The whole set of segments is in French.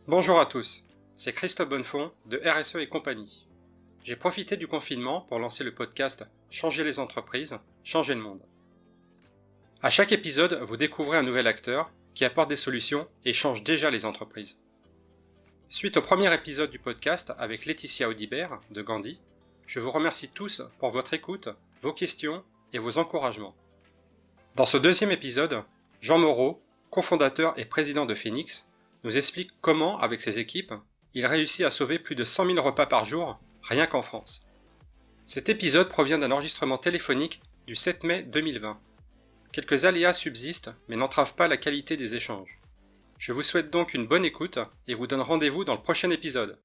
Bonjour à tous, c'est Christophe Bonnefond de RSE et compagnie. J'ai profité du confinement pour lancer le podcast Changer les entreprises, changer le monde. À chaque épisode, vous découvrez un nouvel acteur qui apporte des solutions et change déjà les entreprises. Suite au premier épisode du podcast avec Laetitia Audibert de Gandhi, je vous remercie tous pour votre écoute, vos questions et vos encouragements. Dans ce deuxième épisode, Jean Moreau, cofondateur et président de Phoenix, nous explique comment, avec ses équipes, il réussit à sauver plus de 100 000 repas par jour, rien qu'en France. Cet épisode provient d'un enregistrement téléphonique du 7 mai 2020. Quelques aléas subsistent, mais n'entravent pas la qualité des échanges. Je vous souhaite donc une bonne écoute et vous donne rendez-vous dans le prochain épisode.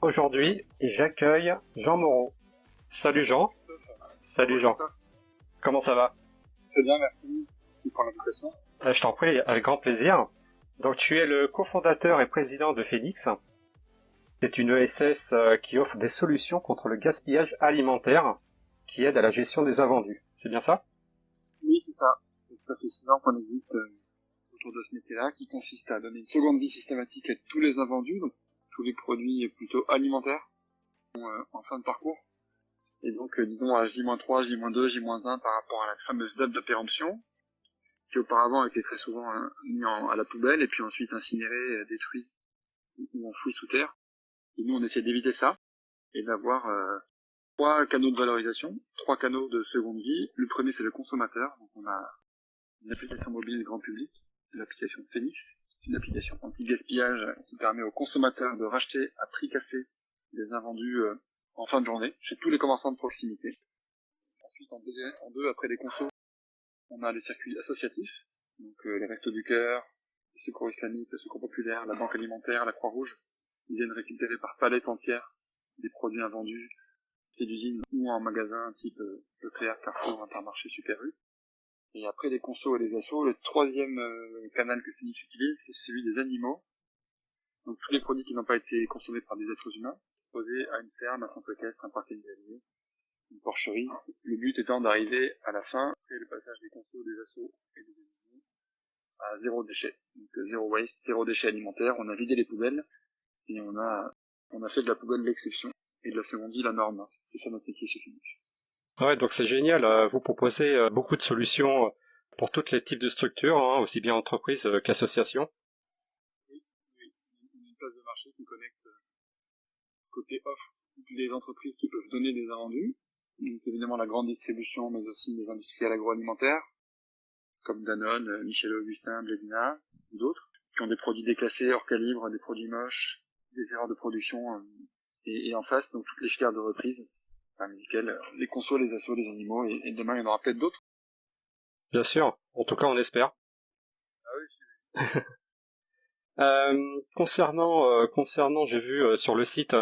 Aujourd'hui, j'accueille Jean Moreau. Salut Jean. Salut Jean. Comment ça va? Très bien, merci pour l'invitation. Je t'en prie, avec grand plaisir. Donc tu es le cofondateur et président de Phoenix. C'est une ESS qui offre des solutions contre le gaspillage alimentaire, qui aide à la gestion des invendus. C'est bien ça? Oui, c'est ça. Ça fait 6 ans qu'on existe autour de ce métier-là, qui consiste à donner une seconde vie systématique à tous les invendus, donc tous les produits plutôt alimentaires, en fin de parcours. Et donc, disons à J-3, J-2, J-1 par rapport à la fameuse date de péremption, qui auparavant était très souvent mis à la poubelle, et puis ensuite incinéré, détruit ou enfoui sous terre. Et nous, on essaie d'éviter ça, et d'avoir 3 canaux de valorisation, 3 canaux de seconde vie. Le premier, c'est le consommateur. Donc, on a une application mobile grand public, l'application Phoenix, une application anti-gaspillage qui permet aux consommateurs de racheter à prix café des invendus en fin de journée, chez tous les commerçants de proximité. Ensuite, en deux, après les consos, on a les circuits associatifs, donc les Restos du Cœur, le Secours Islamique, le Secours Populaire, la Banque Alimentaire, la Croix-Rouge. Ils viennent récupérer par palette entière des produits invendus, c'est d'usine ou en magasin type Leclerc, Carrefour, Intermarché, Super U. Et après les consos et les assos, le troisième canal que Phoenix utilise, c'est celui des animaux. Donc tous les produits qui n'ont pas été consommés par des êtres humains, posés à une ferme, un centre équestre, un parc animalier, une porcherie. Le but étant d'arriver à la fin, après le passage des consos, des assos et des animaux, à zéro déchet. Donc zéro waste, zéro déchet alimentaire. On a vidé les poubelles et on a fait de la poubelle l'exception et de la seconde vie la norme. C'est ça notre métier chez Phoenix. Ouais, donc c'est génial. Vous proposez beaucoup de solutions pour tous les types de structures, hein, aussi bien entreprises qu'associations. Oui, on a une place de marché qui connecte côté offre toutes les entreprises qui peuvent donner des invendus. Donc évidemment la grande distribution, mais aussi les industriels agroalimentaires, comme Danone, Michel Augustin, Blédina, ou d'autres, qui ont des produits déclassés, hors calibre, des produits moches, des erreurs de production, et en face, donc toutes les filières de reprise, parmi lesquelles les consos, les assos, les animaux, et demain il y en aura peut-être d'autres. Bien sûr, en tout cas on espère. Ah oui, Concernant, j'ai vu sur le site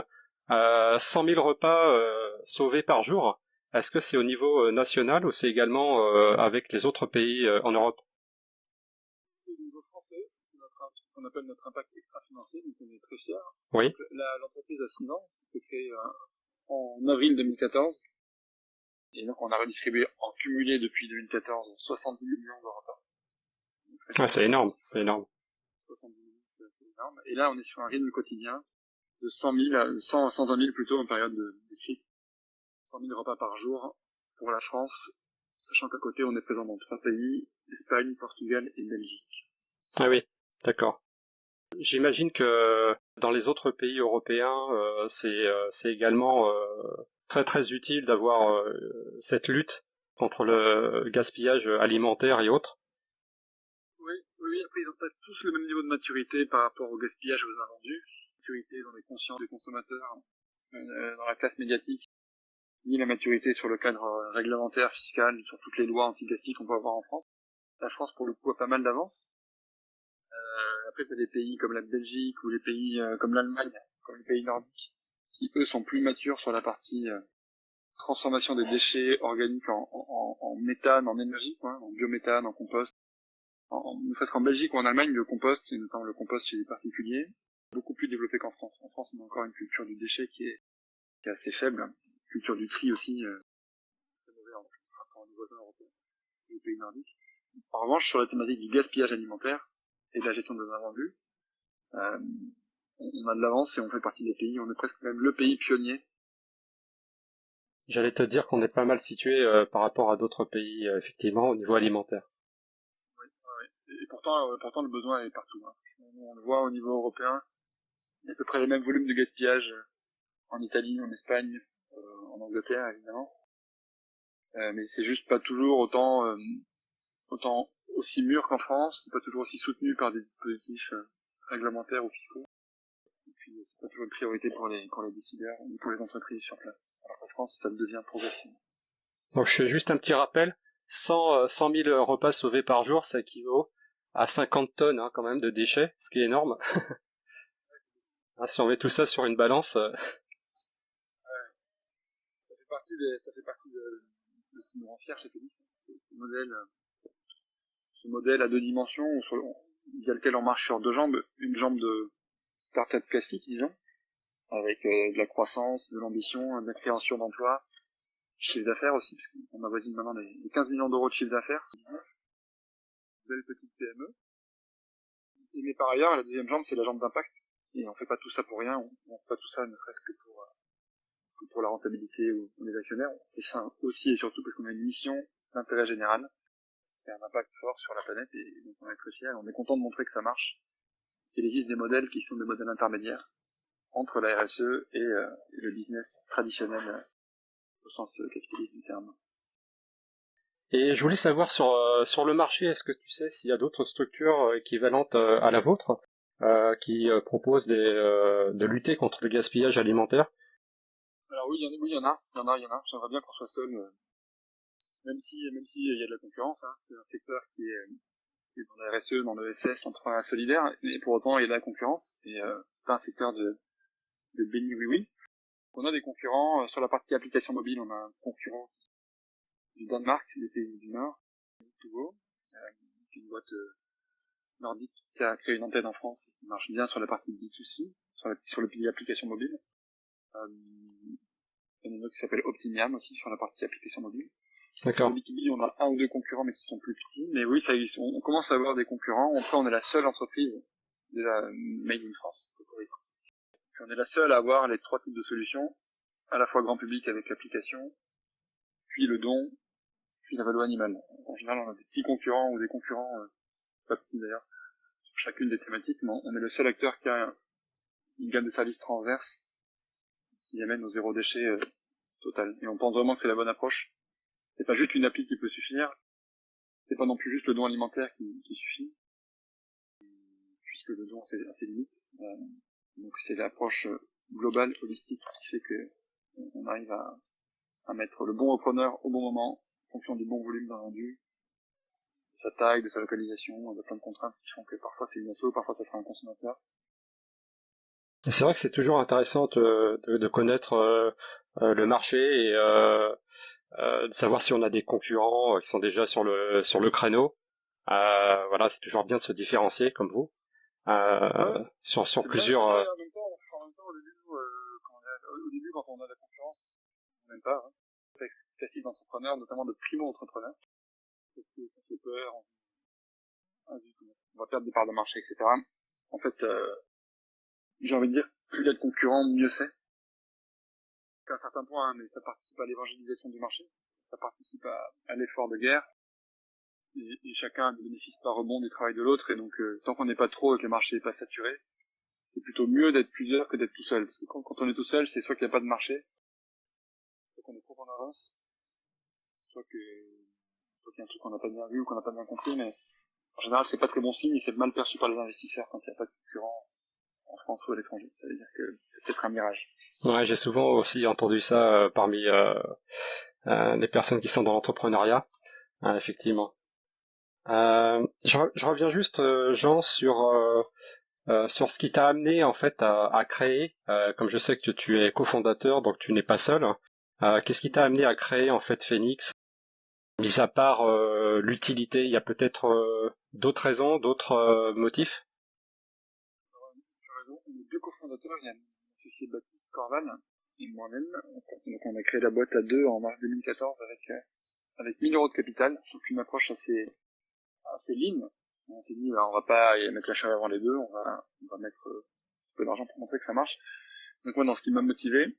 100 000 repas sauvés par jour. Est-ce que c'est au niveau national ou c'est également avec les autres pays en Europe? au niveau français, c'est ce qu'on appelle notre impact extra-financier, donc on est très fiers. Oui. L'entreprise a 6 ans, c'est créé en avril 2014, et donc on a redistribué en cumulé depuis 2014 70 millions de repas. Ah, c'est énorme, c'est énorme. 70 millions, c'est énorme. Et là, on est sur un rythme quotidien de 100 000, 120 000 plutôt en période de crise. 100 000 repas par jour pour la France, sachant qu'à côté, on est présent dans 3 pays, Espagne, Portugal et Belgique. Ah oui, d'accord. J'imagine que dans les autres pays européens, c'est également très très utile d'avoir cette lutte contre le gaspillage alimentaire et autres. Oui, après, ils n'ont pas tous le même niveau de maturité par rapport au gaspillage aux invendus. Maturité dans les consciences des consommateurs, dans la classe médiatique, ni la maturité sur le cadre réglementaire, fiscal, sur toutes les lois anti-gaspi qu'on peut avoir en France. La France, pour le coup, a pas mal d'avance. Après, t'as des pays comme la Belgique ou les pays comme l'Allemagne, comme les pays nordiques, qui eux sont plus matures sur la partie transformation des déchets organiques en méthane, en énergie, quoi, en biométhane, en compost. Ne serait-ce qu'en Belgique ou en Allemagne, le compost, et notamment le compost chez les particuliers, est beaucoup plus développé qu'en France. En France, on a encore une culture du déchet qui est assez faible, une culture du tri aussi, très mauvaise par rapport à nos voisins européens et aux pays nordiques. En revanche, sur la thématique du gaspillage alimentaire et de la gestion des invendus, On a de l'avance et on fait partie des pays, on est presque même le pays pionnier. J'allais te dire qu'on est pas mal situé par rapport à d'autres pays, effectivement, au niveau alimentaire. Oui, oui. Et pourtant le besoin est partout. Hein. On le voit au niveau européen, il y a à peu près les mêmes volumes de gaspillage en Italie, en Espagne, en Angleterre évidemment. Mais c'est juste pas toujours autant aussi mûr qu'en France, c'est pas toujours aussi soutenu par des dispositifs réglementaires ou fiscaux. Et puis c'est pas toujours une priorité pour les décideurs ou pour les entreprises sur place. Alors qu'en France, ça le devient progressivement. Donc je fais juste un petit rappel, 100 000 repas sauvés par jour, ça équivaut à 50 tonnes quand même de déchets, ce qui est énorme. Si on met tout ça sur une balance... Ça fait partie de ce qui nous rend fiers chez Félix. Ce modèle à deux dimensions via lequel on marche sur deux jambes, une jambe de start-up classique, disons, avec de la croissance, de l'ambition, de la création d'emplois, chiffre d'affaires aussi, parce qu'on avoisine maintenant les 15 millions d'euros de chiffre d'affaires, belle petite PME. Mais par ailleurs, la deuxième jambe, c'est la jambe d'impact. Et on fait pas tout ça pour rien, on fait pas tout ça ne serait-ce que pour la rentabilité ou les actionnaires. On fait ça aussi et surtout parce qu'on a une mission d'intérêt général, et un impact fort sur la planète, et donc on est très fiers, on est content de montrer que ça marche. Il existe des modèles qui sont des modèles intermédiaires entre la RSE et le business traditionnel au sens capitaliste du terme. Et je voulais savoir sur le marché, est-ce que tu sais s'il y a d'autres structures équivalentes à la vôtre qui proposent de lutter contre le gaspillage alimentaire? Alors oui, il y en a. J'aimerais bien qu'on soit seul, même si il y a de la concurrence. Hein. C'est un secteur qui est dans la RSE, dans le SS, entrepreneuriat solidaire, et pour autant il y a de la concurrence. Et c'est pas un secteur de béni oui-oui. On a des concurrents sur la partie application mobile. On a un concurrent du Danemark, des pays du Nord, Togo, qui est une boîte nordique qui a créé une antenne en France et qui marche bien sur la partie B2C, sur le pilier application mobile. Il y en a une autre qui s'appelle Optimiam aussi sur la partie application mobile. D'accord. Sur le B2B, on a un ou deux concurrents mais qui sont plus petits. Mais oui, on commence à avoir des concurrents. Enfin, on est la seule entreprise déjà made in France. Puis on est la seule à avoir les trois types de solutions, à la fois grand public avec l'application, puis le don, puis la valeur animale. En général, on a des petits concurrents ou des concurrents, pas petits d'ailleurs, sur chacune des thématiques, mais on est le seul acteur qui a une gamme de services transverse qui amène au zéro déchet total. Et on pense vraiment que c'est la bonne approche. C'est pas juste une appli qui peut suffire, c'est pas non plus juste le don alimentaire qui suffit, puisque le don c'est assez limite. Donc c'est l'approche globale, holistique, qui fait que on arrive à mettre le bon repreneur au bon moment, en fonction du bon volume d'un rendu, de sa taille, de sa localisation, de plein de contraintes qui font que parfois c'est une asso, parfois ça sera un consommateur. Et c'est vrai que c'est toujours intéressant de connaître le marché et de savoir si on a des concurrents qui sont déjà sur le créneau. Voilà, c'est toujours bien de se différencier comme vous sur plusieurs. En même temps, au début, quand on a la concurrence, on n'aime pas. Hein. C'est facile d'entrepreneurs, notamment de primo-entrepreneurs. Ça fait peur, on va perdre des parts de marché, etc. En fait, j'ai envie de dire, plus il y a de concurrents, mieux c'est. À un certain point, hein, mais ça participe à l'évangélisation du marché, ça participe à l'effort de guerre, et chacun ne bénéficie pas rebond du travail de l'autre, et donc tant qu'on n'est pas trop et que le marché n'est pas saturé, c'est plutôt mieux d'être plusieurs que d'être tout seul. Parce que quand on est tout seul, c'est soit qu'il n'y a pas de marché, soit qu'on est trop en avance, soit qu'il y a un truc qu'on n'a pas bien vu ou qu'on n'a pas bien compris, mais en général, c'est pas très bon signe et c'est mal perçu par les investisseurs quand il n'y a pas de concurrents en France ou à l'étranger. Ça veut dire que c'est peut-être un mirage. Ouais, j'ai souvent aussi entendu ça parmi les personnes qui sont dans l'entrepreneuriat, effectivement. Je reviens juste, Jean, sur ce qui t'a amené en fait à créer, comme je sais que tu es cofondateur, donc tu n'es pas seul. Qu'est-ce qui t'a amené à créer en fait Phoenix? Mis à part l'utilité, il y a peut-être d'autres raisons, d'autres motifs? Tu as raison, on est deux cofondateurs, il y a mon associé Baptiste Corval et moi-même. Donc on a créé la boîte à deux en mars 2014 avec 1000 euros de capital, donc une approche assez lean, On s'est dit, on va pas mettre la charrue avant les bœufs, on va mettre un peu d'argent pour montrer que ça marche. Donc moi, dans ce qui m'a motivé,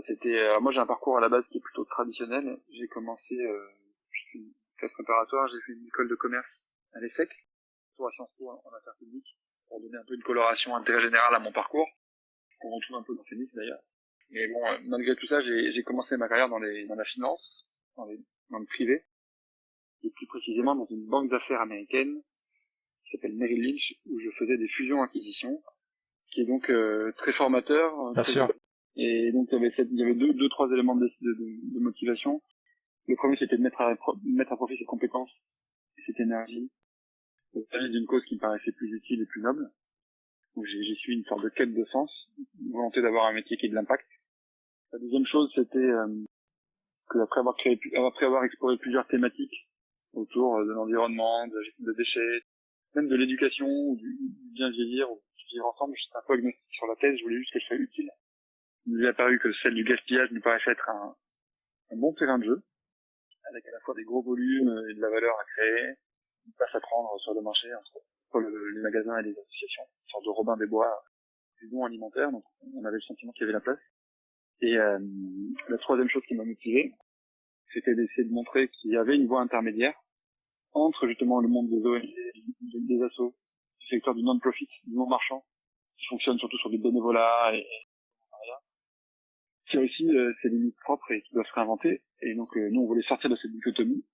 c'était, moi j'ai un parcours à la base qui est plutôt traditionnel. J'ai commencé, j'ai fait une classe préparatoire, j'ai fait une école de commerce à l'ESSEC, à Sciences Po en affaires publiques, pour donner un peu une coloration intérêt général à mon parcours, qu'on retrouve un peu dans Phoenix d'ailleurs. Mais bon, malgré tout ça, j'ai commencé ma carrière dans la finance, dans le privé, et plus précisément dans une banque d'affaires américaine qui s'appelle Merrill Lynch, où je faisais des fusions-acquisitions, qui est donc très formateur. Bien sûr. Et donc il y avait deux, trois éléments de motivation. Le premier, c'était de mettre à profit ses compétences et cette énergie au service d'une cause qui me paraissait plus utile et plus noble. Donc j'ai suivi une sorte de quête de sens, une volonté d'avoir un métier qui ait de l'impact. La deuxième chose, c'était que après avoir exploré plusieurs thématiques autour de l'environnement, de la gestion des déchets, même de l'éducation, ou du bien vieillir, ou du vivre ensemble, j'étais un peu agnostique sur la thèse, je voulais juste qu'elle soit utile. Il nous est apparu que celle du gaspillage nous paraissait être un bon terrain de jeu, avec à la fois des gros volumes et de la valeur à créer, une place à prendre sur le marché entre les magasins et les associations, une sorte de Robin des Bois du bon alimentaire, donc on avait le sentiment qu'il y avait la place. Et la troisième chose qui m'a motivé, c'était d'essayer de montrer qu'il y avait une voie intermédiaire entre justement le monde des ONG, des assos, du secteur du non-profit, du non-marchand, qui fonctionne surtout sur du bénévolat et qui a aussi ses limites propres et qui doit se réinventer. Et donc nous on voulait sortir de cette dichotomie,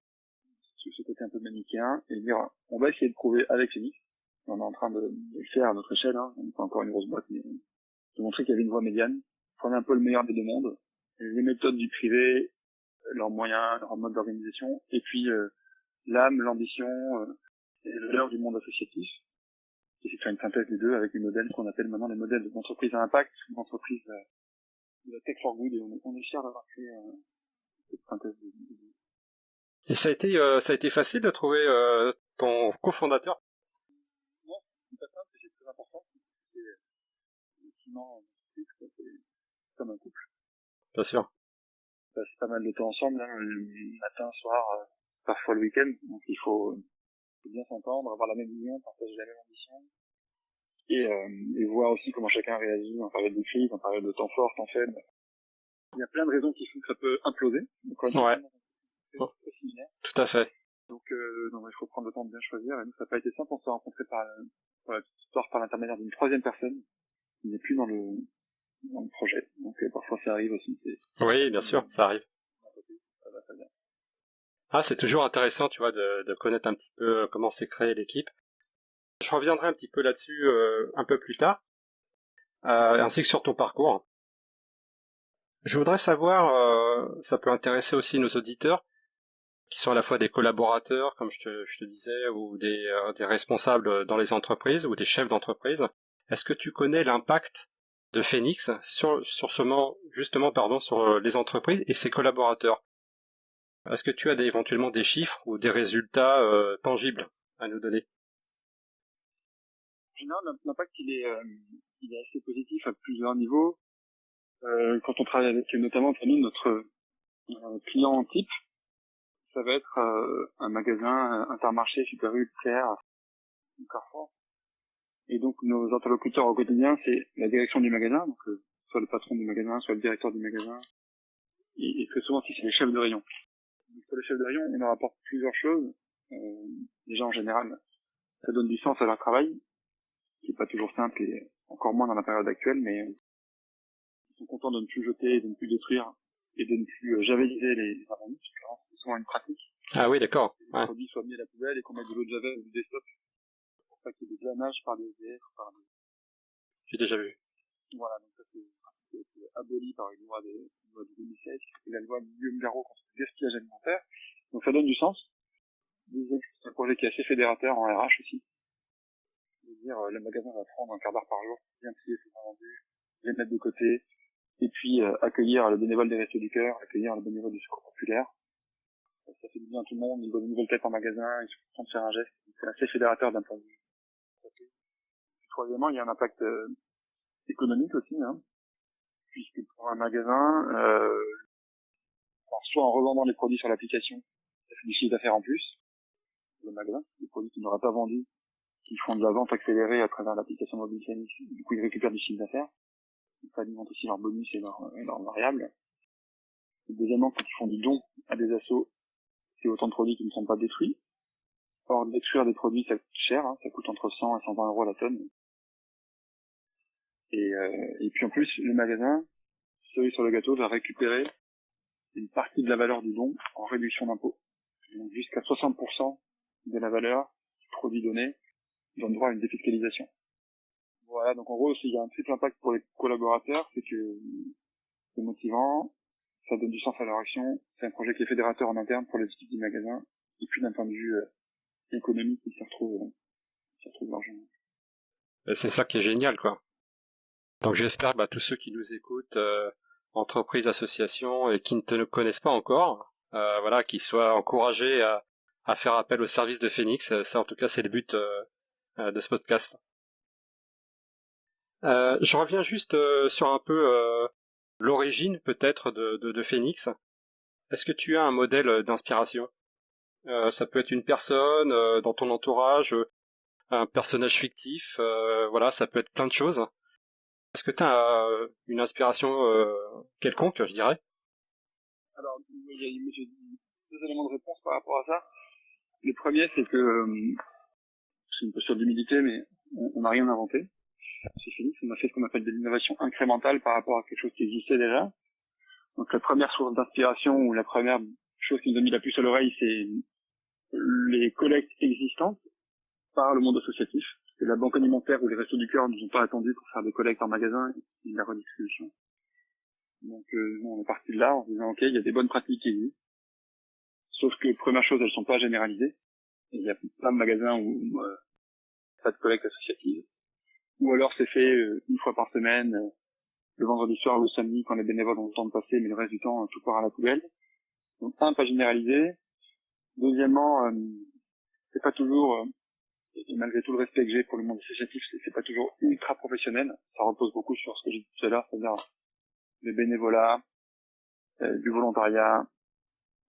ce côté un peu manichéen, et dire on va essayer de prouver avec Phoenix, on est en train de le faire à notre échelle, hein, on n'est pas encore une grosse boîte, mais de montrer qu'il y avait une voie médiane, prendre un peu le meilleur des deux mondes, les méthodes du privé, leurs moyens, leur mode d'organisation, et puis l'âme, l'ambition et le valeur du monde associatif. Et c'est faire une synthèse des deux avec des modèles qu'on appelle maintenant les modèles d'entreprise à impact, d'entreprise de la tech for good, et on est fiers d'avoir fait cette synthèse des deux. Et ça a été facile de trouver ton cofondateur? Non, c'est pas simple, c'est très important. C'est effectivement c'est comme un couple. Bien sûr. On passe pas mal de temps ensemble, hein, le matin, soir, parfois le week-end, donc il faut bien s'entendre, avoir la même vision, partager la même ambition, et voir aussi comment chacun réagit en période de crise, en période de temps fort, temps faible. Il y a plein de raisons qui font que ça peut imploser. Ouais. Très similaire. Tout à fait. Donc il faut prendre le temps de bien choisir. Et nous, ça n'a pas été simple. On s'est rencontrés par la petite histoire par l'intermédiaire d'une troisième personne qui n'est plus dans le projet. Donc parfois ça arrive aussi. Oui, bien sûr, ça arrive. Ça va très bien. Ah, c'est toujours intéressant, tu vois, de connaître un petit peu comment s'est créée l'équipe. Je reviendrai un petit peu là-dessus un peu plus tard, ainsi que sur ton parcours. Je voudrais savoir, ça peut intéresser aussi nos auditeurs, qui sont à la fois des collaborateurs, comme je te disais, ou des responsables dans les entreprises, ou des chefs d'entreprise. Est-ce que tu connais l'impact de Phoenix sur les entreprises et ses collaborateurs? Est-ce que tu as éventuellement des chiffres ou des résultats tangibles à nous donner? En général, l'impact il est assez positif à plusieurs niveaux. Quand on travaille avec notamment pour nous notre client type, ça va être un magasin Intermarché, Super U, Leclerc, Carrefour. Et donc nos interlocuteurs au quotidien, c'est la direction du magasin, donc soit le patron du magasin, soit le directeur du magasin, et très souvent aussi c'est les chefs de rayon. Donc, pour les chefs de rayon, on leur apporte plusieurs choses. Déjà en général, ça donne du sens à leur travail, qui est pas toujours simple et encore moins dans la période actuelle, mais ils sont contents de ne plus jeter, de ne plus détruire et de ne plus javeliser les invendus, c'est souvent une pratique. Ah oui, d'accord. Que les produits soient mis à la poubelle et qu'on mette de l'eau de javel ou du déstock pour pas qu'il y ait des glanages par des EDF, J'ai déjà vu. Voilà, donc ça c'est aboli par une loi de 2016, qui est la loi Guillaume Garot contre le gaspillage alimentaire. Donc ça donne du sens. C'est un projet qui est assez fédérateur en RH aussi. C'est-à-dire, le magasin va prendre un quart d'heure par jour, bien trier ses invendus, les mettre de côté, et puis accueillir le bénévole des Restos du Cœur, accueillir le bénévole du Secours Populaire. Ça fait du bien à tout le monde, ils voient de nouvelles têtes en magasin, ils sont contents de faire un geste. C'est assez fédérateur d'un point de vue. Troisièmement, il y a un impact économique aussi, hein, puisque pour un magasin, soit en revendant les produits sur l'application, ça fait du chiffre d'affaires en plus, le magasin, des produits qu'ils n'auraient pas vendus, qui font de la vente accélérée à travers l'application mobile Phoenix. Du coup, ils récupèrent du chiffre d'affaires. Ça alimente aussi leurs bonus et leurs variables. Et deuxièmement, quand ils font du don à des assos, c'est autant de produits qui ne sont pas détruits. Or, détruire des produits, ça coûte cher, hein, ça coûte entre 100 et 120 € la tonne. Et puis en plus, le magasin, cerise sur le gâteau, va récupérer une partie de la valeur du don en réduction d'impôt. Donc jusqu'à 60% de la valeur du produit donné donne droit à une défiscalisation. Voilà, donc en gros, il y a un triple impact pour les collaborateurs, c'est que c'est motivant, ça donne du sens à leur action, c'est un projet qui est fédérateur en interne pour les équipes du magasin, et puis d'un point de vue économique, ils s'y retrouvent largement. Et c'est ça qui est génial, quoi. Donc j'espère que tous ceux qui nous écoutent, entreprises, associations, et qui ne te connaissent pas encore, voilà, qu'ils soient encouragés à faire appel au service de Phoenix. Ça, en tout cas, c'est le but de ce podcast. Je reviens juste sur un peu l'origine, peut-être, de Phoenix. Est-ce que tu as un modèle d'inspiration? Ça peut être une personne dans ton entourage, un personnage fictif, voilà, ça peut être plein de choses. Est-ce que tu as une inspiration quelconque, je dirais? Alors, j'ai deux éléments de réponse par rapport à ça. Le premier, c'est que c'est une posture d'humilité, mais on n'a rien inventé. C'est fini, on a fait ce qu'on appelle de l'innovation incrémentale par rapport à quelque chose qui existait déjà. Donc la première source d'inspiration ou la première chose qui nous a mis la puce à l'oreille, c'est les collectes existantes par le monde associatif. Parce que la banque alimentaire ou les restos du cœur ne nous ont pas attendus pour faire des collectes en magasin et de la redistribution. Donc on est parti de là en se disant ok, il y a des bonnes pratiques qui existent. Sauf que première chose, elles sont pas généralisées. Il y a plein de magasins où pas de collecte associative. Ou alors c'est fait une fois par semaine, le vendredi soir ou le samedi quand les bénévoles ont le temps de passer, mais le reste du temps tout part à la poubelle. Donc pas généralisé. Deuxièmement, c'est pas toujours, et malgré tout le respect que j'ai pour le monde associatif, c'est pas toujours ultra professionnel. Ça repose beaucoup sur ce que j'ai dit tout à l'heure, c'est-à-dire le bénévolat, du volontariat,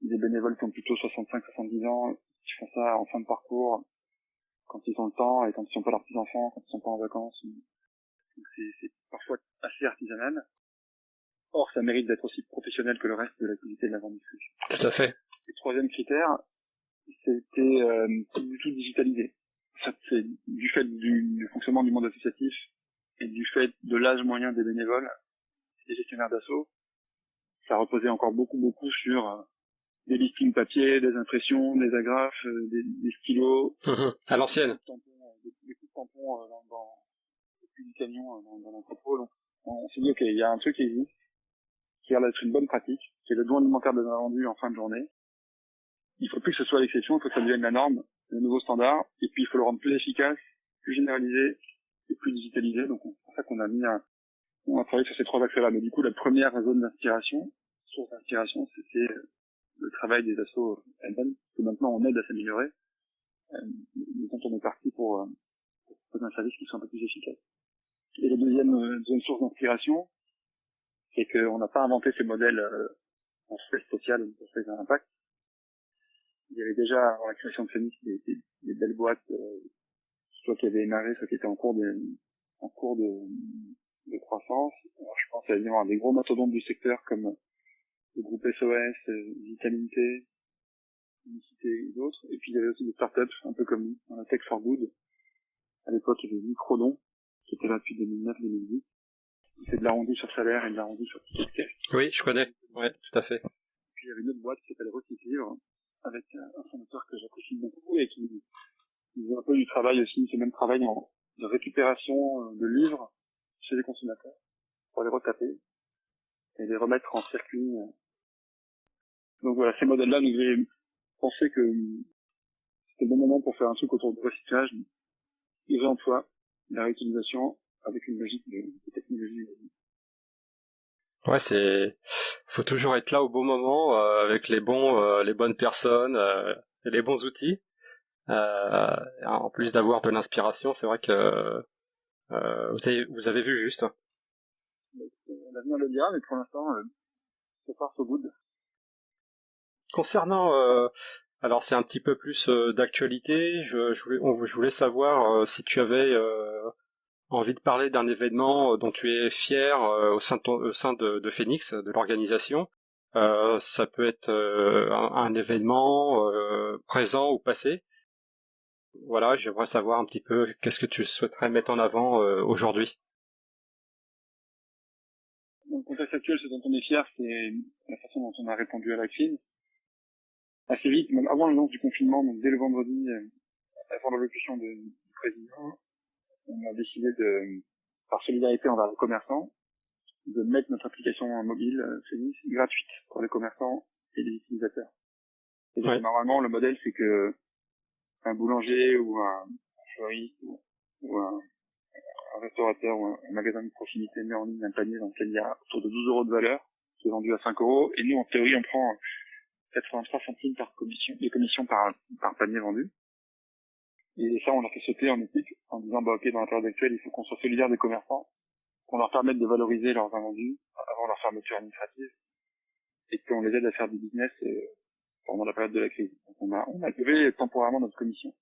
des bénévoles qui ont plutôt 65-70 ans, qui font ça en fin de parcours, quand ils ont le temps et quand ils sont pas leurs petits-enfants, quand ils sont pas en vacances. Donc c'est parfois assez artisanal. Or, ça mérite d'être aussi professionnel que le reste de l'activité de la vente distribution. Tout à fait. Et troisième critère, c'était pas du tout digitalisé. Ça, c'est du fait du fonctionnement du monde associatif et du fait de l'âge moyen des bénévoles, des gestionnaires d'assaut, ça reposait encore beaucoup sur des listings papier, des impressions, des agrafes, des stylos. À l'ancienne. Des coups de tampons dans le cul du camion dans l'entrepôt. Donc, on s'est dit, ok, il y a un truc qui existe, qui a l'air d'être une bonne pratique, qui est le don alimentaire des invendus en fin de journée. Il faut plus que ce soit l'exception, il faut que ça devienne la norme, le nouveau standard, et puis il faut le rendre plus efficace, plus généralisé et plus digitalisé. Donc c'est pour ça qu'on on a travaillé sur ces trois axes-là. Mais du coup, la première source d'inspiration, c'était le travail des assos elles-mêmes, que maintenant on aide à s'améliorer, mais quand on est parti pour proposer un service qui soit un peu plus efficace. Et la deuxième source d'inspiration, c'est qu'on n'a pas inventé ces modèles en space social ou en space d'impact. Il y avait déjà, avant la création de Phoenix, des belles boîtes, soit qui avaient émergé, soit qui étaient en cours de croissance. Alors, je pense évidemment à des gros mastodontes du secteur comme le groupe SOS, Vitamine T, Unicité et d'autres. Et puis il y avait aussi des startups, un peu comme nous, dans la Tech for Good. À l'époque, il y avait Microdon, qui était là depuis 2009-2010. Il fait de l'arrondi sur salaire et de l'arrondi sur ticket de caisse. Oui, je connais. Ouais, tout à fait. Puis il y avait une autre boîte qui s'appelle Recyclivre, avec un fondateur que j'apprécie beaucoup et qui faisait un peu du travail aussi, ce même travail de récupération de livres chez les consommateurs pour les retaper et les remettre en circuit. Donc voilà, ces modèles-là nous avaient pensé que c'était le bon moment pour faire un truc autour du recyclage, du réemploi, de la réutilisation avec une logique de technologie. Ouais, faut toujours être là au bon moment, avec les bonnes personnes, et les bons outils. En plus d'avoir de l'inspiration, c'est vrai que vous avez vu juste. L'avenir le dira, mais pour l'instant, so far so good. Concernant Alors c'est un petit peu plus d'actualité. Je voulais savoir si tu avais envie de parler d'un événement dont tu es fier au sein de Phoenix, de l'organisation. Ça peut être un événement présent ou passé. Voilà, j'aimerais savoir un petit peu qu'est-ce que tu souhaiterais mettre en avant aujourd'hui. Dans le contexte actuel, ce dont on est fier, c'est la façon dont on a répondu à la crise. Assez vite, même avant l'annonce du confinement, donc dès le vendredi, avant l'allocution du président, on a décidé de, par solidarité envers les commerçants, de mettre notre application mobile Phoenix gratuite pour les commerçants et les utilisateurs. Et donc, Ouais. normalement, le modèle, c'est que un boulanger ou un fleuriste ou un restaurateur ou un magasin de proximité met en ligne un panier dans lequel il y a autour de 12 euros de valeur, qui est vendu à 5 euros, et nous, en théorie, on prend 83 centimes par commission, des commissions par panier vendu. Et ça, on l'a fait sauter en équipe, en disant, bah, ok, dans la période actuelle, il faut qu'on soit solidaire des commerçants, qu'on leur permette de valoriser leurs invendus avant leur fermeture administrative, et qu'on les aide à faire du business pendant la période de la crise. Donc on a levé temporairement notre commission.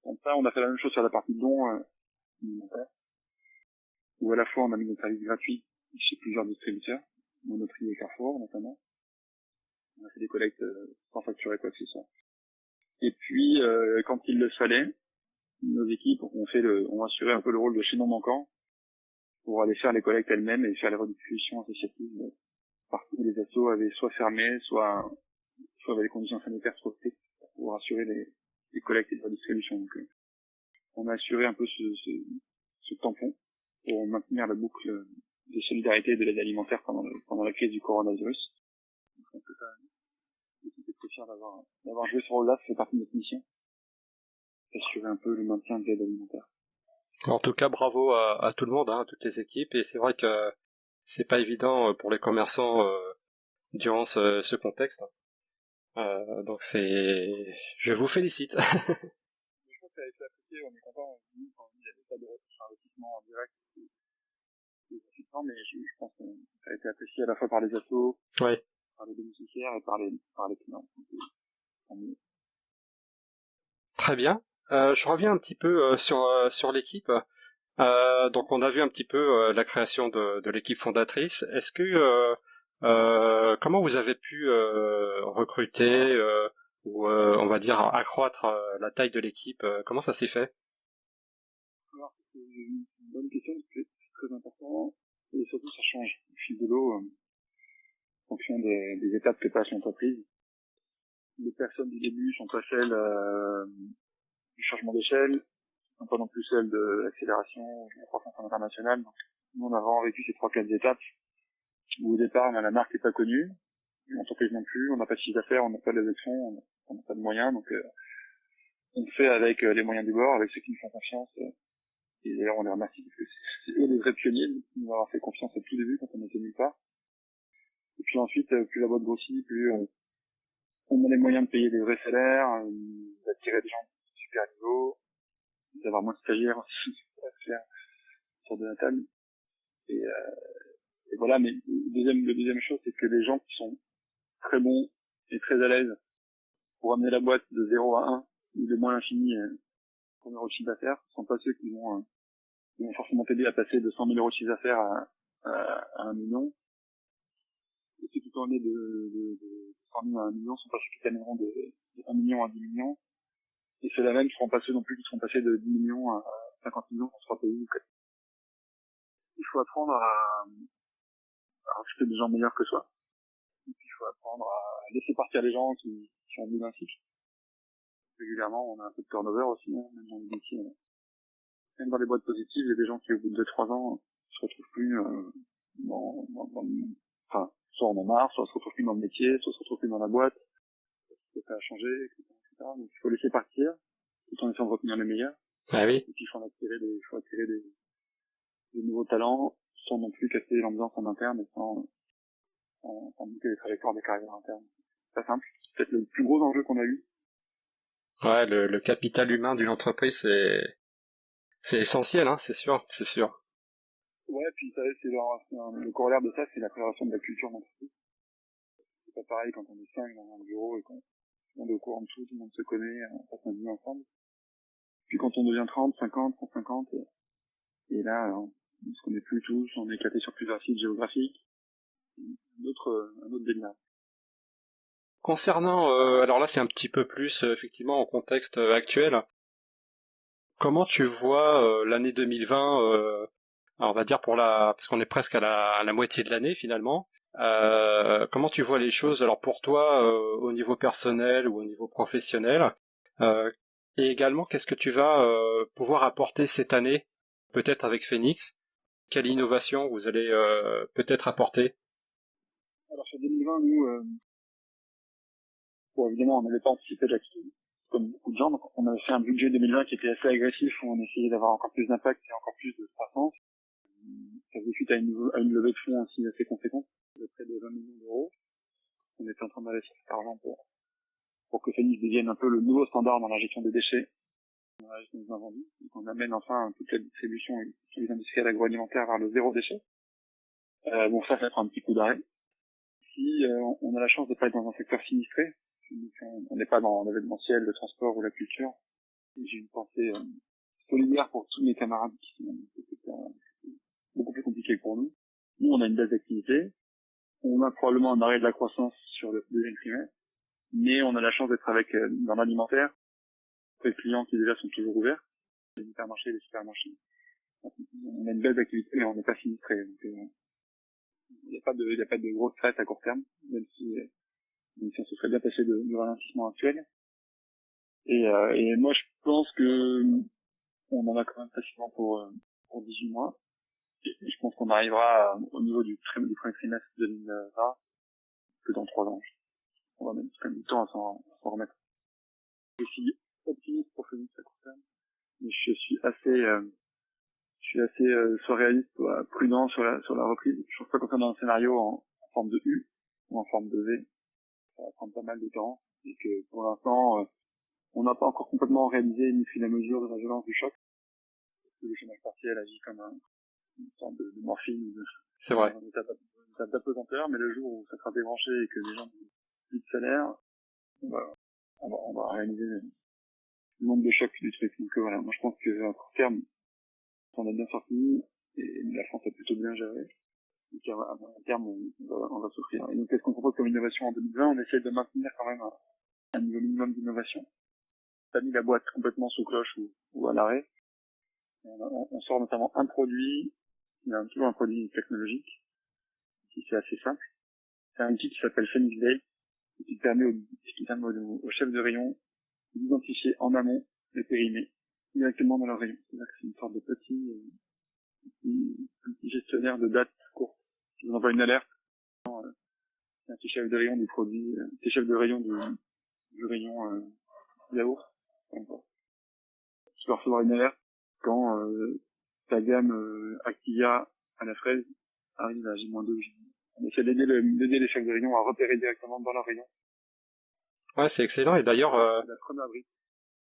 Donc ça, on a fait la même chose sur la partie dons alimentaires, où à la fois on a mis notre service gratuit chez plusieurs distributeurs, Monoprix et Carrefour notamment. On a fait des collectes sans facturer quoi que ce soit. Et puis, quand il le fallait, nos équipes ont assuré un peu le rôle de chaînon manquant pour aller faire les collectes elles-mêmes et faire les redistributions associatives partout où les assos avaient soit fermé, soit avaient les conditions sanitaires trop strictes pour assurer les collectes et les redistributions. Donc, on a assuré un peu ce tampon pour maintenir la boucle de solidarité et de l'aide alimentaire pendant la crise du coronavirus. Donc, je pense que ça, j'étais très fier d'avoir joué ce rôle-là, ça fait partie de notre mission, assurer un peu le maintien de l'aide alimentaire. En tout cas, bravo à tout le monde, hein, à toutes les équipes. Et c'est vrai que c'est pas évident pour les commerçants durant ce contexte. Donc je vous félicite. Je pense que ça a été apprécié, on est content, quand il y avait pas de investissement en direct, c'est suffisant, mais je pense que ça a été apprécié à la fois par les assos, Ouais. par les bénéficiaires et par les clients. Très bien. Je reviens un petit peu sur l'équipe. Donc on a vu un petit peu la création de l'équipe fondatrice. Est-ce que comment vous avez pu recruter ou on va dire accroître la taille de l'équipe comment ça s'est fait? Alors, c'est une bonne question, c'est très important, et surtout ça change au fil de l'eau, en fonction des étapes que passe l'entreprise. Les personnes du début sont pas celles du changement d'échelle, sont pas non plus celles de l'accélération, de la croissance internationale. Donc, nous, on a vraiment vécu ces 3-4 étapes où au départ, la marque n'est pas connue, l'entreprise non plus, on n'a pas de chiffre d'affaires, on n'a pas de levée de fonds, on n'a pas de moyens, donc on fait avec les moyens du bord, avec ceux qui nous font confiance. Et d'ailleurs, on les remercie parce que c'est eux les vrais pionniers, de nous avoir fait confiance au tout début quand on était nulle part. Et puis ensuite, plus la boîte grossit, plus on a les moyens de payer des vrais salaires, d'attirer des gens de super niveau, d'avoir moins de stagiaires aussi à faire sur de la table. Et voilà, mais le deuxième chose, c'est que les gens qui sont très bons et très à l'aise pour amener la boîte de 0 à 1, ou de moins l'infini, premier euro de chiffre d'affaires, ne sont pas ceux qui vont forcément t'aider à passer de 100 000 euros de chiffre d'affaires à 1 million. Et ceux qui sont nés de 100 000 à 1 million sont pas ceux qui t'amèneront de 1 million à 10 millions. Et ceux-là même ne seront pas ceux non plus qui seront passés de 10 millions à 50 millions dans 3 pays. Il faut apprendre à recruter des gens meilleurs que soi. Et puis il faut apprendre à laisser partir les gens qui sont au bout d'un cycle. Régulièrement, on a un peu de turnover aussi, hein, même dans les métiers. Même dans les boîtes positives, il y a des gens qui, au bout de 2-3 ans, se retrouvent plus enfin, soit on en marre, soit se retrouvent plus dans le métier, soit se retrouvent plus dans la boîte, parce que ça a changé, etc., etc. Donc il faut laisser partir, tout en essayant de retenir les meilleurs. Ah oui. Et puis il faut attirer des nouveaux talents, sans non plus casser l'ambiance en interne et sans boucler les trajectoires des carrières internes. C'est pas simple. C'est peut-être le plus gros enjeu qu'on a eu. Ouais, le capital humain d'une entreprise c'est essentiel, hein, c'est sûr, c'est sûr. Ouais, puis ça, le corollaire de ça, c'est la création de la culture d'entreprise. C'est pas pareil quand on est 5 dans un bureau et qu'on le monde est au courant de tout le monde se connaît, on passe notre vie ensemble. Puis quand on devient 30, 50, 150, et là, on se connaît plus tous, on est éclaté sur plusieurs sites géographiques, un autre délire. Concernant, alors là c'est un petit peu plus effectivement en contexte actuel, comment tu vois l'année 2020, alors on va dire parce qu'on est presque à la moitié de l'année finalement, comment tu vois les choses alors pour toi au niveau personnel ou au niveau professionnel, euh, et également qu'est-ce que tu vas pouvoir apporter cette année, peut-être avec Phoenix, quelle innovation vous allez peut-être apporter? Alors sur 2020, nous, bon, évidemment, on n'avait pas anticipé là-dessus, comme beaucoup de gens, donc on avait fait un budget 2020 qui était assez agressif, où on essayait d'avoir encore plus d'impact et encore plus de croissance. Ça faisait suite à une levée de fonds aussi assez conséquente, de près de 20 millions d'euros. On était en train d'investir cet argent pour que Phoenix devienne un peu le nouveau standard dans la gestion des déchets, dans la gestion des invendus. Donc on amène enfin toute la distribution et tous les industriels agroalimentaires vers le zéro déchet. Bon, ça prend un petit coup d'arrêt. Si on a la chance de pas être dans un secteur sinistré, on n'est pas dans l'événementiel, le transport ou la culture. Et j'ai une pensée solidaire pour tous mes camarades qui sont beaucoup plus compliqué pour nous. Nous, on a une base d'activité. On a probablement un arrêt de la croissance sur le deuxième trimestre, mais on a la chance d'être avec dans l'alimentaire, les clients qui déjà sont toujours ouverts, les hypermarchés, les supermarchés. On a une base d'activité, mais on n'est pas sinistré. Donc, il n'y a pas de grosse stress à court terme, même si on se serait bien passé du ralentissement actuel. Et moi, je pense que on en a quand même facilement pour 18 mois. Et je pense qu'on arrivera au niveau du premier trimestre 2020 que dans 3 ans. On va mettre quand même du temps à s'en remettre. Je suis optimiste pour Phoenix à court terme, mais je suis assez soit réaliste, soit prudent sur la reprise. Je pense pas qu'on soit dans un scénario en forme de U ou en forme de V. Ça va prendre pas mal de temps et que pour l'instant, on n'a pas encore complètement réalisé ni pris la mesure de la violence du choc. Parce que le chômage partiel agit comme une sorte de morphine, C'est vrai. une étape d'apesanteur, mais le jour où ça sera débranché et que les gens n'ont plus de salaire, on va réaliser le nombre de chocs du truc. Donc voilà, moi je pense qu'à court terme, on a bien sorti et la France a plutôt bien géré. Donc à moyen terme, on va souffrir. Et donc qu'est-ce qu'on propose comme innovation en 2020? On essaie de maintenir quand même un niveau minimum d'innovation. Pas mis la boîte complètement sous cloche ou à l'arrêt. On sort notamment un produit, il y a toujours un produit technologique, qui c'est assez simple. C'est un outil qui s'appelle Phoenix Day, qui permet au chef de rayon d'identifier en amont les périmés directement dans leur rayon. C'est-à-dire que c'est une sorte de petit gestionnaire de dates courtes. Qui vous envoie une alerte. C'est un petit chef de rayon du produit, petit chef de rayon du rayon yaourt. Tu vas recevoir une alerte quand ta gamme Activia à la fraise arrive à J-2 ou J-. On essaie d'aider les chefs de rayon à repérer directement dans leur rayon. Ouais, c'est excellent. Et d'ailleurs, C'est la première brique.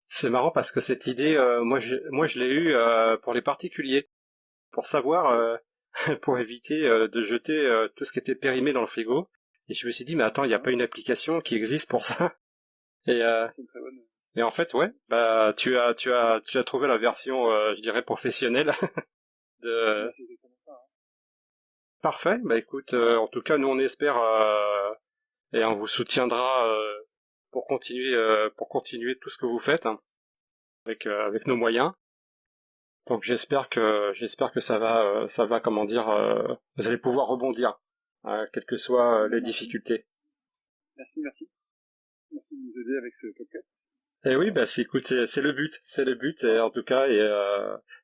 c'est marrant parce que cette idée, moi je l'ai eue pour les particuliers, pour savoir, pour éviter de jeter tout ce qui était périmé dans le frigo. Et je me suis dit, mais attends, il n'y a pas une application qui existe pour ça. Et, C'est une très bonne. et en fait, ouais, bah tu as trouvé la version, je dirais professionnelle de. C'est exactement ça. Hein. Parfait. Bah écoute, en tout cas, nous on espère et on vous soutiendra pour continuer tout ce que vous faites hein, avec nos moyens. Donc j'espère que ça va comment dire vous allez pouvoir rebondir quelles que soient les difficultés. Merci. Merci de nous aider avec ce podcast. Et oui, bah écoute, c'est le but et en tout cas et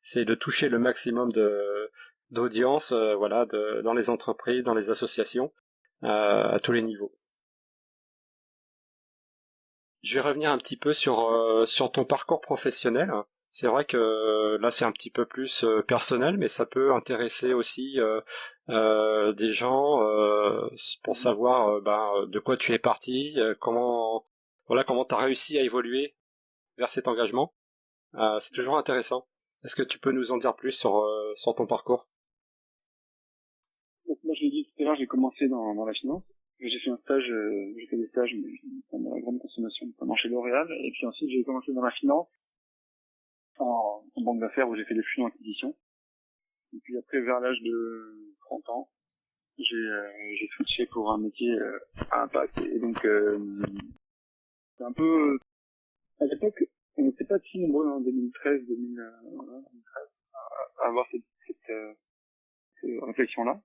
c'est de toucher le maximum de d'audience voilà dans les entreprises, dans les associations à tous les niveaux. Je vais revenir un petit peu sur ton parcours professionnel. C'est vrai que là c'est un petit peu plus personnel, mais ça peut intéresser aussi des gens pour savoir de quoi tu es parti, comment t'as réussi à évoluer vers cet engagement. C'est toujours intéressant. Est-ce que tu peux nous en dire plus sur ton parcours? Donc moi je l'ai dit tout à l'heure, j'ai commencé dans la finance. J'ai fait un stage, j'ai fait des stages dans la grande consommation, notamment chez L'Oréal. Et puis ensuite, j'ai commencé dans la finance, en banque d'affaires où j'ai fait des fusions-acquisitions. Et puis après, vers l'âge de 30 ans, j'ai switché pour un métier à impact. Et donc, c'est un peu... À l'époque, on n'était pas si nombreux en 2013, 2013 à avoir cette réflexion-là.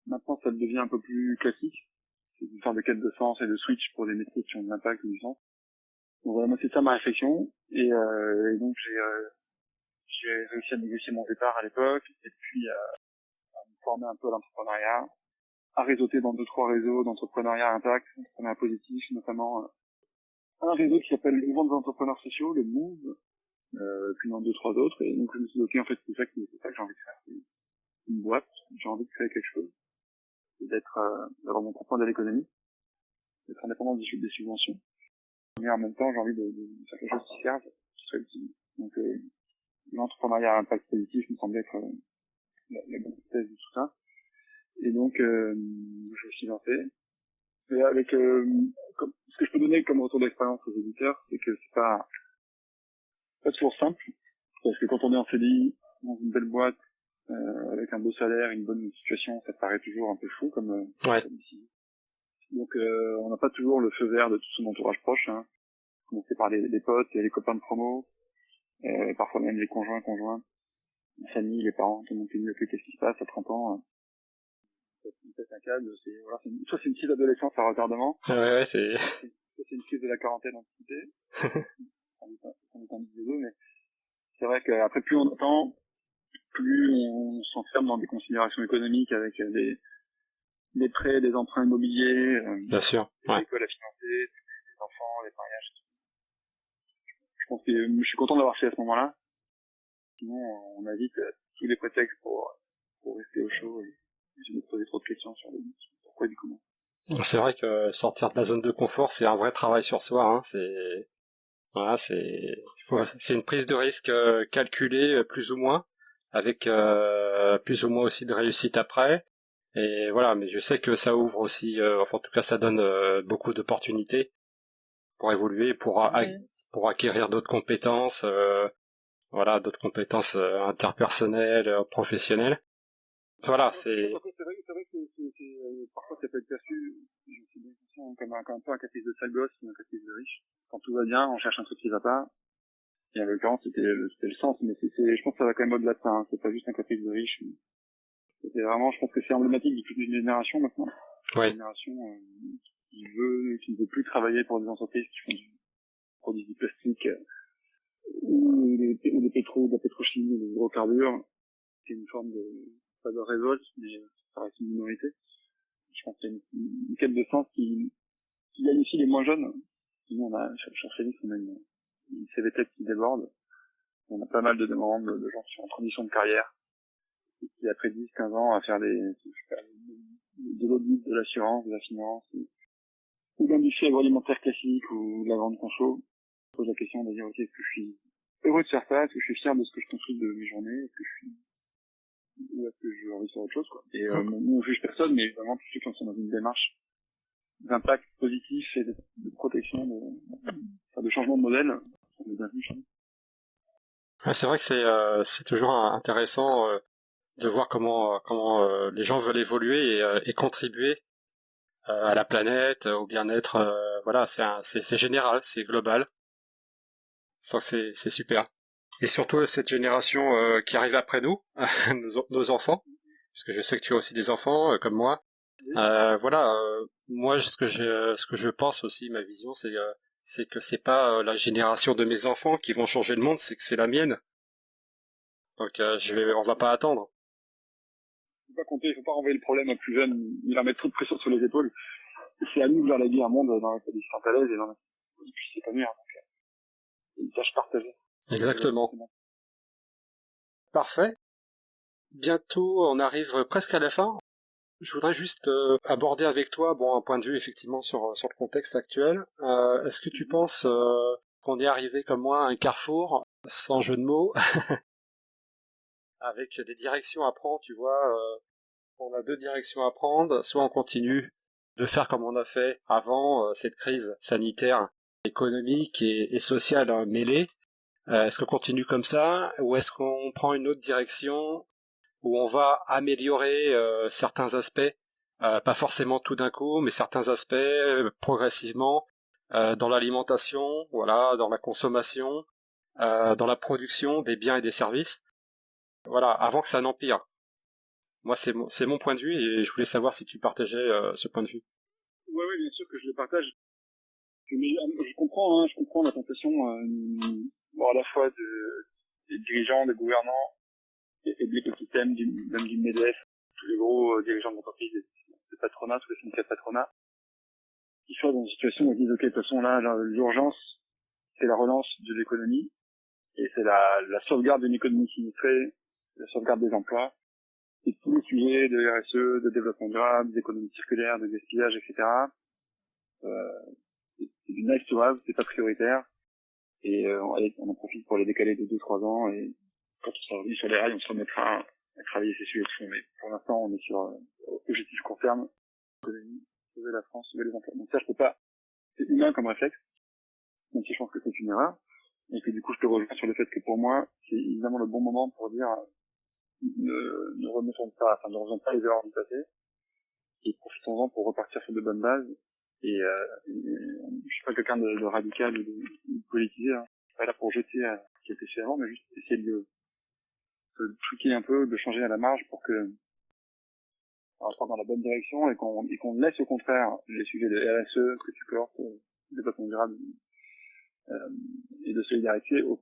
Maintenant, ça devient un peu plus classique. C'est une sorte de quête de sens et de switch pour des métiers qui ont de l'impact ou du sens. Donc vraiment, c'est ça ma réflexion. Et donc, j'ai réussi à négocier mon départ à l'époque, et puis à me former un peu à l'entrepreneuriat, à réseauter dans 2-3 réseaux d'entrepreneuriat impact, d'entrepreneuriat positif, notamment un réseau qui s'appelle le Mouvement des entrepreneurs sociaux, le MOVE, puis dans 2-3 autres. Et donc, je me suis dit, ok, en fait, c'est ça que j'ai envie de faire. C'est une boîte, j'ai envie de créer quelque chose, et d'avoir mon propre modèle d'économie, d'être indépendant des subventions. Mais en même temps, j'ai envie de faire quelque chose qui serve, qui soit utile. Donc, l'entrepreneuriat à impact positif me semblait être la bonne thèse de tout ça. Et donc, je me suis lancé. Et avec, ce que je peux donner comme retour d'expérience aux éditeurs, c'est que c'est pas toujours simple. Parce que quand on est en CDI, dans une belle boîte, avec un beau salaire, une bonne situation, ça paraît toujours un peu fou comme décision. Donc, on n'a pas toujours le feu vert de tout son entourage proche, hein. Commencer par les potes et les copains de promo, parfois même les conjoints, la famille, les parents, tout le monde qui dit qu'est-ce qui se passe à 30 ans, c'est un câble, soit c'est une crise d'adolescence à retardement, Ouais, c'est... soit c'est une crise de la quarantaine anticipée, ça dépend des deux, mais c'est vrai qu'après plus on attend, plus on s'enferme dans des considérations économiques avec des prêts, des emprunts immobiliers, Bien sûr, des écoles à financer, des enfants, des mariages. Je pense que je suis content d'avoir fait à ce moment-là. Sinon, on a vite tous les prétextes pour rester au chaud et se poser trop de questions sur pourquoi et du comment. C'est vrai que sortir de la zone de confort, c'est un vrai travail sur soi, hein. C'est une prise de risque calculée plus ou moins, avec plus ou moins aussi de réussite après. Et voilà, mais je sais que ça ouvre aussi, enfin en tout cas ça donne beaucoup d'opportunités pour évoluer, pour acquérir d'autres compétences, d'autres compétences interpersonnelles, professionnelles. Voilà, c'est... C'est vrai que parfois ça peut être perçu, je suis bien conscient, comme un peu un caprice de sale gosse ou un caprice de riche. Quand tout va bien, on cherche un truc qui va pas. Et en l'occurrence, c'était le sens, mais je pense que ça va quand même au-delà de ça, hein. C'est pas juste un caprice de riche. C'est vraiment, je pense que c'est emblématique de toute une génération maintenant. Oui. Une génération qui ne veut plus travailler pour des entreprises qui produisent du plastique ou des de la pétrochimie, des hydrocarbures. C'est une forme pas de révolte, mais ça reste une minorité. Je pense qu'il y a une quête de sens qui gagne aussi les moins jeunes. Sinon, on a, sur Félix, on a une CV tech qui déborde. On a pas mal de demandes de gens qui sont en transition de carrière, et qui après 10-15 ans à faire de l'audit, de l'assurance, de la finance, ou de l'industrie agroalimentaire classique, ou de la grande conso. Je pose la question de dire, ok, est-ce que je suis heureux de faire ça? Est-ce que je suis fier de ce que je construis de mes journées? Ou est-ce que j'ai envie de faire autre chose, quoi? Et on juge personne, mais évidemment tous ceux qui sont dans une démarche d'impact positif et de protection, de changement de modèle, sont les bienvenus chez nous. Ouais, c'est vrai que c'est toujours intéressant de voir comment les gens veulent évoluer et contribuer à la planète, au bien-être. Voilà, c'est général, c'est global. Ça, c'est super. Et surtout cette génération qui arrive après nous, nos enfants, puisque je sais que tu as aussi des enfants comme moi. Moi, ce que je pense aussi, ma vision, c'est que c'est pas la génération de mes enfants qui vont changer le monde, c'est que c'est la mienne. Donc, on va pas attendre. Il faut pas compter, il faut pas renvoyer le problème à plus jeune, il va mettre trop de pression sur les épaules. C'est à nous de leur léguer un monde dans lequel ils se sentent à l'aise et dans lequel ils puissent s'épanouir. Donc, c'est une tâche partagée. Exactement. Parfait. Bientôt, on arrive presque à la fin. Je voudrais juste aborder avec toi, un point de vue effectivement sur le contexte actuel. Est-ce que tu penses qu'on est arrivé comme moi à un carrefour, sans jeu de mots, avec des directions à prendre, tu vois, on a deux directions à prendre, soit on continue de faire comme on a fait avant cette crise sanitaire, économique et sociale mêlée. Est-ce qu'on continue comme ça ou est-ce qu'on prend une autre direction où on va améliorer certains aspects, pas forcément tout d'un coup, mais certains aspects progressivement dans l'alimentation, voilà, dans la consommation, dans la production des biens et des services, voilà, avant que ça n'empire. Moi, c'est mon point de vue et je voulais savoir si tu partageais ce point de vue. Ouais, bien sûr que je le partage. Je comprends la tentation, à la fois des dirigeants, des gouvernants et de l'écosystème, même du MEDEF, tous les gros dirigeants d'entreprise, des patronats, tous les syndicats de patronat, qui soient dans une situation où ils disent, ok, de toute façon, là, l'urgence, c'est la relance de l'économie, et c'est la sauvegarde d'une économie sinistrée, la sauvegarde des emplois, et tous les sujets de RSE, de développement durable, d'économie circulaire, de gaspillage, etc. C'est du nice to have, c'est pas prioritaire, et on en profite pour les décaler de 2-3 ans, et quand on sera revenu sur les rails, on se remettra à travailler ces sujets de fond. Mais pour l'instant, on est sur objectif court terme, l'économie, sauver la France, sauver les emplois. Donc ça, je peux pas, c'est humain comme réflexe, même si je pense que c'est une erreur, et que du coup, je te rejoins sur le fait que pour moi, c'est évidemment le bon moment pour dire ne remettons pas, ne refaisons pas les erreurs du passé, et profitons-en pour repartir sur de bonnes bases. Et je suis pas quelqu'un de radical ou de politisé, hein. Je suis pas là pour jeter ce qui a été fait avant, mais juste essayer de truquer un peu, de changer à la marge pour que on parte dans la bonne direction et qu'on laisse au contraire les sujets de RSE que tu portes, développement durable et de solidarité au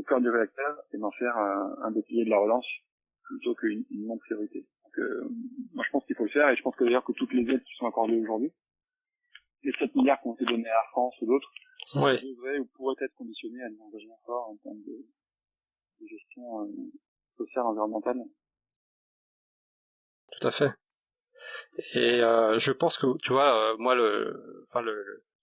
cœur du réacteur et d'en faire un des piliers de la relance plutôt qu'une non-priorité. Donc moi je pense qu'il faut le faire et je pense que d'ailleurs que toutes les aides qui sont accordées aujourd'hui, les 7 milliards qui ont été donnés à Air France ou d'autres, devraient ou pourraient être conditionnés à des engagements forts en termes de gestion sociale, environnementale. Tout à fait. Et je pense que, tu vois, moi,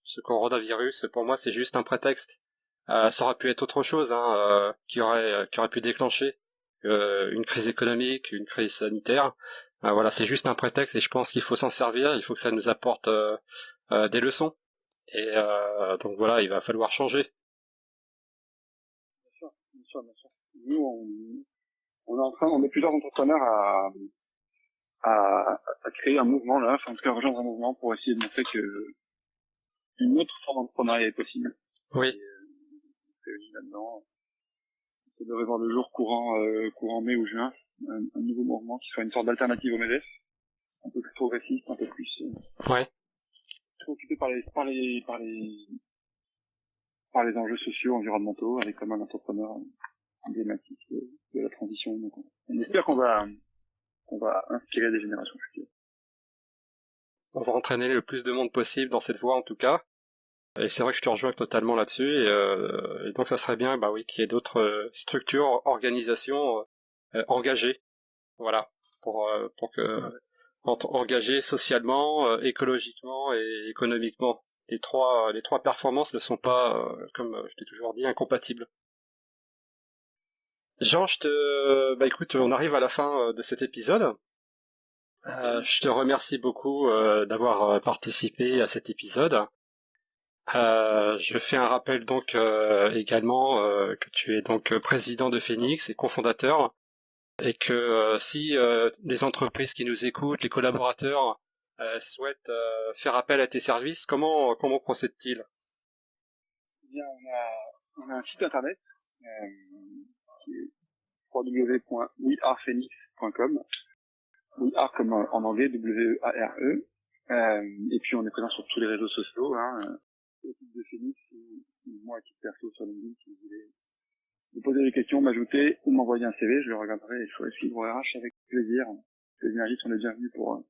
ce coronavirus, pour moi, c'est juste un prétexte. Ça aurait pu être autre chose, hein, qui aurait pu déclencher une crise économique, une crise sanitaire. Voilà, c'est juste un prétexte et je pense qu'il faut s'en servir. Il faut que ça nous apporte des leçons. Et donc voilà, il va falloir changer. Bien sûr. Nous, on est plusieurs entrepreneurs à créer un mouvement là, en tout cas rejoindre un mouvement pour essayer de montrer que une autre forme d'entrepreneuriat est possible. Oui. Et là-dedans, ça devrait voir le jour courant mai ou juin, un nouveau mouvement qui soit une sorte d'alternative au MEDEF, un peu plus progressiste, un peu plus occupé par les enjeux sociaux, environnementaux, avec comme un entrepreneur emblématique de la transition. Donc, on espère qu'on va inspirer des générations futures. On va entraîner le plus de monde possible dans cette voie en tout cas. Et c'est vrai que je te rejoins totalement là-dessus. Et donc ça serait bien, bah oui, qu'il y ait d'autres structures, organisations engagées, voilà, pour que engagées socialement, écologiquement et économiquement. Les trois performances ne sont pas, comme je t'ai toujours dit, incompatibles. Jean, bah écoute, on arrive à la fin de cet épisode. Je te remercie beaucoup d'avoir participé à cet épisode. Je fais un rappel donc également que tu es donc président de Phoenix et cofondateur, et que si les entreprises qui nous écoutent, les collaborateurs souhaitent faire appel à tes services, comment procèdent-ils? Eh bien, on a un site internet qui est www.wearephoenix.com. We are comme en anglais, W-E-A-R-E. Et puis on est présent sur tous les réseaux sociaux, l'équipe de Phoenix, ou moi à titre perso sur LinkedIn, si vous voulez me poser des questions, m'ajouter ou m'envoyer un CV, je le regarderai et je ferai suivre au RH avec plaisir. Les énergistes sont les bienvenus pour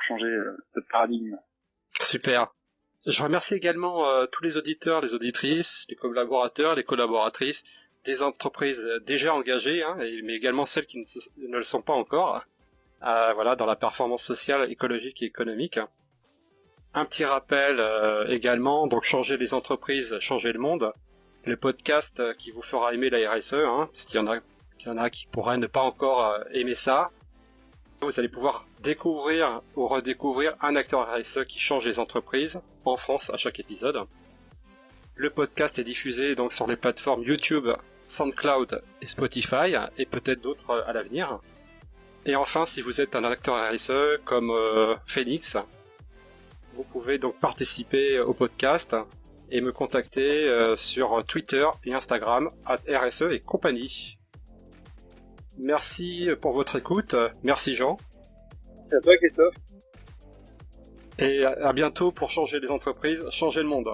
changer ce paradigme. Super. Je remercie également tous les auditeurs, les auditrices, les collaborateurs, les collaboratrices des entreprises déjà engagées, mais également celles qui ne le sont pas encore, voilà, dans la performance sociale, écologique et économique. Un petit rappel également, donc changer les entreprises, changer le monde. Le podcast qui vous fera aimer la RSE, parce qu'il y en a qui pourraient ne pas encore aimer ça. Vous allez pouvoir découvrir ou redécouvrir un acteur RSE qui change les entreprises en France à chaque épisode. Le podcast est diffusé donc sur les plateformes YouTube, SoundCloud et Spotify, et peut-être d'autres à l'avenir. Et enfin, si vous êtes un acteur RSE comme Phoenix, vous pouvez donc participer au podcast et me contacter sur Twitter et Instagram @RSE et compagnie. Merci pour votre écoute, merci Jean. C'est à toi, Christophe. Et à bientôt pour changer les entreprises, changer le monde.